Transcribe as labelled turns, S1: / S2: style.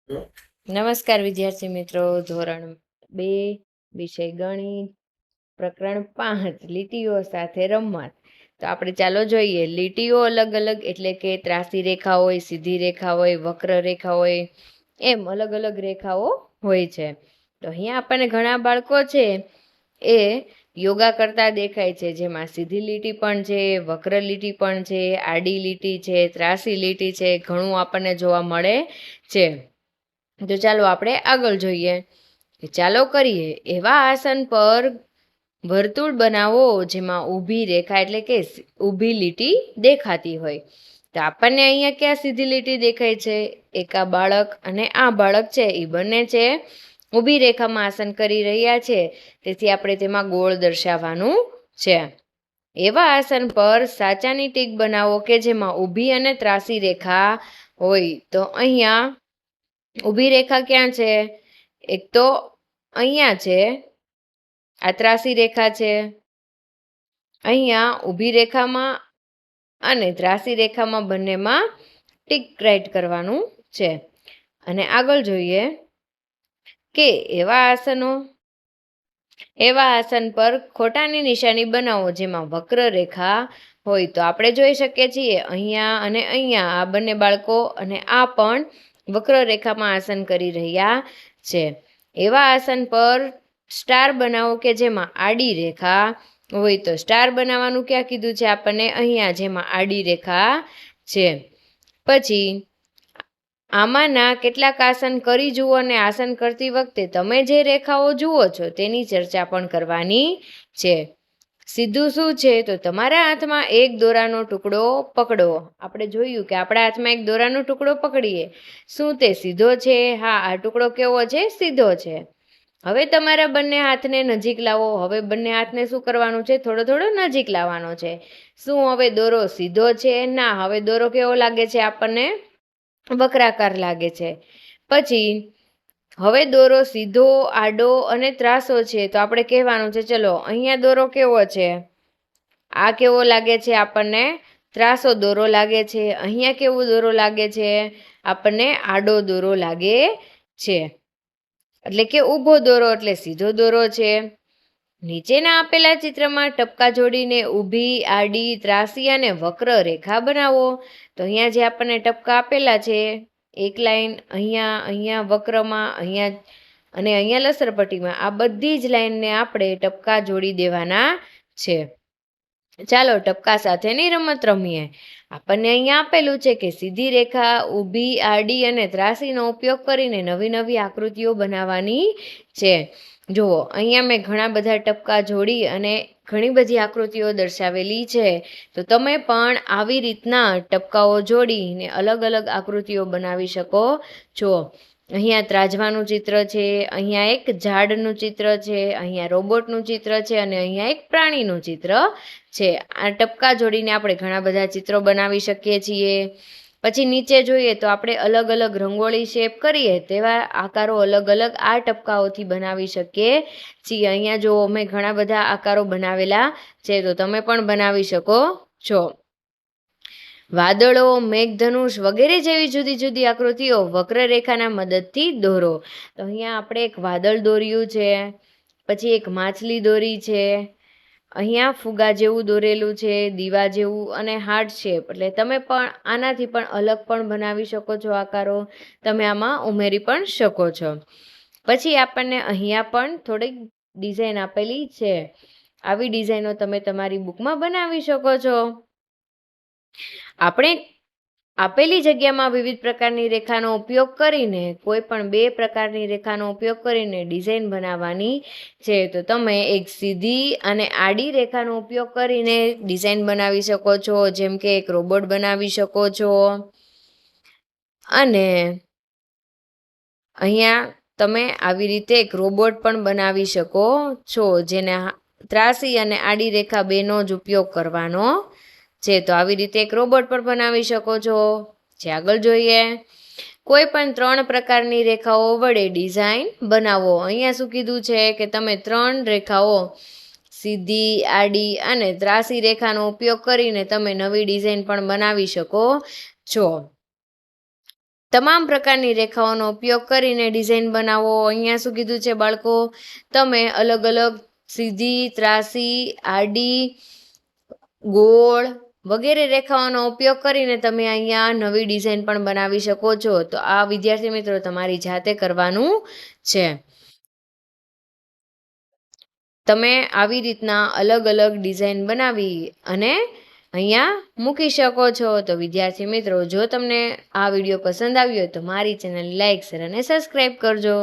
S1: નમસ્કાર વિદ્યાર્થી મિત્રો, ધોરણ 2 વિષય ગણિત, પ્રકરણ 5 લીટીઓ સાથે રમત. તો આપણે ચાલો જોઈએ. લીટીઓ અલગ અલગ એટલે કે ત્રાસી રેખા હોય, સીધી રેખા હોય, વક્ર રેખા હોય, એમ અલગ અલગ રેખાઓ હોય છે. તો અહીંયા આપણને ઘણા બાળકો છે એ યોગા કરતા દેખાય છે, જેમાં સીધી લીટી પણ છે, વક્ર લીટી પણ છે, આડી લીટી છે, ત્રાસી લીટી છે, ઘણું આપણને જોવા મળે છે. તો ચાલો આપણે આગળ જોઈએ. ચાલો કરીએ. એવા આસન પર વર્તુળ બનાવો જેમાં ઊભી રેખા એટલે કે ઊભી લીટી દેખાતી હોય. તો આપણને અહીંયા ક્યાં સીધી લીટી દેખાય છે? એક આ બાળક અને આ બાળક છે એ બંને છે ઊભી રેખામાં આસન કરી રહ્યા છે, તેથી આપણે તેમાં ગોળ દર્શાવવાનું છે. એવા આસન પર સાચાની ટીક બનાવો કે જેમાં ઊભી અને ત્રાસી રેખા હોય. તો અહીંયા ઊભી રેખા ક્યાં છે? એક તો અહીંયા છે, આ ત્રાસી રેખા છે. અહીંયા ઊભી રેખામાં અને ત્રાસી રેખામાં બંનેમાં ટીક રાઈટ કરવાનું છે. અને આગળ જોઈએ કે એવા આસન પર ખોટાની નિશાની બનાવો જેમાં વક્ર રેખા હોય. તો આપણે જોઈ શકીએ છીએ અહીંયા અને અહીંયા આ બંને બાળકો અને આ પણ વક્ર રેખામાં આસન કરી રહ્યા છે. એવા આસન પર સ્ટાર બનાવો કે જેમાં આડી રેખા હોય. તો સ્ટાર બનાવવાનું ક્યાં કીધું છે આપણને? અહીંયા, જેમાં આડી રેખા છે. પછી આમાંના કેટલાક આસન કરી જુઓ અને આસન કરતી વખતે તમે જે રેખાઓ જુઓ છો તેની ચર્ચા પણ કરવાની છે. સીધું શું છે? તો તમારા હાથમાં એક દોરાનો ટુકડો પકડો. આપણે જોયું કે આપણા હાથમાં એક દોરાનો ટુકડો પકડીએ. શું તે સીધો છે? હા, આ ટુકડો કેવો છે? સીધો છે. હવે તમારા બંને હાથને નજીક લાવો. હવે બંને હાથને શું કરવાનું છે? થોડો થોડો નજીક લાવવાનો છે. શું હવે દોરો સીધો છે? ના, હવે દોરો કેવો લાગે છે આપણને? વક્રાકાર લાગે છે. પછી હવે દોરો સીધો, આડો અને ત્રાસો છે. તો આપણે કહેવાનું છે ચલો અહીંયા દોરો કેવો છે? આ કેવો લાગે છે આપણને? ત્રાસો દોરો લાગે છે. અહીંયા કેવો દોરો લાગે છે? આપણને આડો દોરો લાગે છે. એટલે કે ઊભો દોરો એટલે સીધો દોરો છે. નીચેના આપેલા ચિત્રમાં ટપકા જોડીને ઊભી, આડી, ત્રાસી અને વક્ર રેખા બનાવો. તો અહીંયા જે આપણને ટપકા આપેલા છે, એક લાઈન અહીંયા વક્રમાં, અહીંયા અને અહીંયા લસરપટ્ટીમાં, આ બધી જ લાઈનને આપણે ટપકા જોડી દેવાના છે. ચાલો ટપકા સાથેની રમત રમીએ. આપણને અહીંયા આપેલું છે કે સીધી રેખા, ઊભી, આડી અને ત્રાસીનો ઉપયોગ કરીને નવી નવી આકૃતિઓ બનાવવાની છે. જુઓ, અહીંયા મેં ઘણા બધા ટપકા જોડી અને ઘણી બધી આકૃતિઓ દર્શાવેલી છે. તો તમે પણ આવી રીતના ટપકાઓ જોડીને અલગ અલગ આકૃતિઓ બનાવી શકો છો. અહીંયા ત્રાજવાનું ચિત્ર છે, અહીંયા એક ઝાડનું ચિત્ર છે, અહીંયા રોબોટનું ચિત્ર છે અને અહીંયા એક પ્રાણીનું ચિત્ર છે. આ ટપકા જોડીને આપણે ઘણા બધા ચિત્રો બનાવી શકીએ છીએ. પછી નીચે જોઈએ તો આપણે અલગ અલગ રંગોળી શેપ કરીએ તેવા આકારો અલગ અલગ આ ટપકાઓથી બનાવી શકીએ છીએ. અહીંયા જો મેં ઘણા બધા આકારો બનાવેલા છે, તો તમે પણ બનાવી શકો છો. વાદળો, મેઘધનુષ વગેરે જેવી જુદી જુદી આકૃતિઓ વક્રરેખાના મદદથી દોરો. તો અહીંયા આપણે એક વાદળ દોર્યું છે, પછી એક માછલી દોરી છે, અહીંયા ફુગા જેવું દોરેલું છે, દીવા જેવું અને હાર્ટ શેપ. એટલે તમે પણ આનાથી પણ અલગ પણ બનાવી શકો છો આકારો. તમે આમાં ઉમેરી પણ શકો છો. પછી આપણને અહીંયા પણ થોડીક ડિઝાઇન આપેલી છે. આવી ડિઝાઇનો તમે તમારી બુકમાં બનાવી શકો છો. આપણે આપેલી જગ્યામાં વિવિધ પ્રકારની રેખાનો ઉપયોગ કરીને, કોઈ પણ 2 પ્રકારની રેખાનો ઉપયોગ કરીને ડિઝાઇન બનાવવાની છે. તો તમે એક સીધી અને આડી રેખાનો ઉપયોગ કરીને ડિઝાઇન બનાવી શકો છો, જેમ કે એક રોબોટ બનાવી શકો છો. અને અહીંયા તમે આવી રીતે એક રોબોટ પણ બનાવી શકો છો, જેને ત્રાસી અને આડી રેખા બેનો જ ઉપયોગ કરવાનો છે. તો આવી રીતે એક રોબોટ પણ બનાવી શકો છો. જે આગળ જોઈએ, કોઈ પણ 3 પ્રકારની રેખાઓ વડે ડિઝાઇન બનાવો. અહીંયા શું કીધું છે કે તમે 3 રેખાઓ, સીધી, આડી અને ત્રાસી રેખાનો ઉપયોગ કરીને તમે નવી ડિઝાઇન પણ બનાવી શકો છો. તમામ પ્રકારની રેખાઓનો ઉપયોગ કરીને ડિઝાઇન બનાવો. અહીંયા શું કીધું છે બાળકો? તમે અલગ અલગ સીધી, ત્રાસી, આડી, ગોળ વગેરે રેખાઓનો ઉપયોગ કરીને તમે અહીંયા નવી ડિઝાઇન પણ બનાવી શકો છો. તો આ વિદ્યાર્થી મિત્રો તમારી જાતે કરવાનું છે. તમે આવી રીતના અલગ અલગ ડિઝાઇન બનાવી અને અહીંયા મૂકી શકો છો. તો વિદ્યાર્થી મિત્રો, જો તમને આ વિડીયો પસંદ આવ્યો હોય તો મારી ચેનલ લાઈક, શેર અને સબસ્ક્રાઈબ કરજો.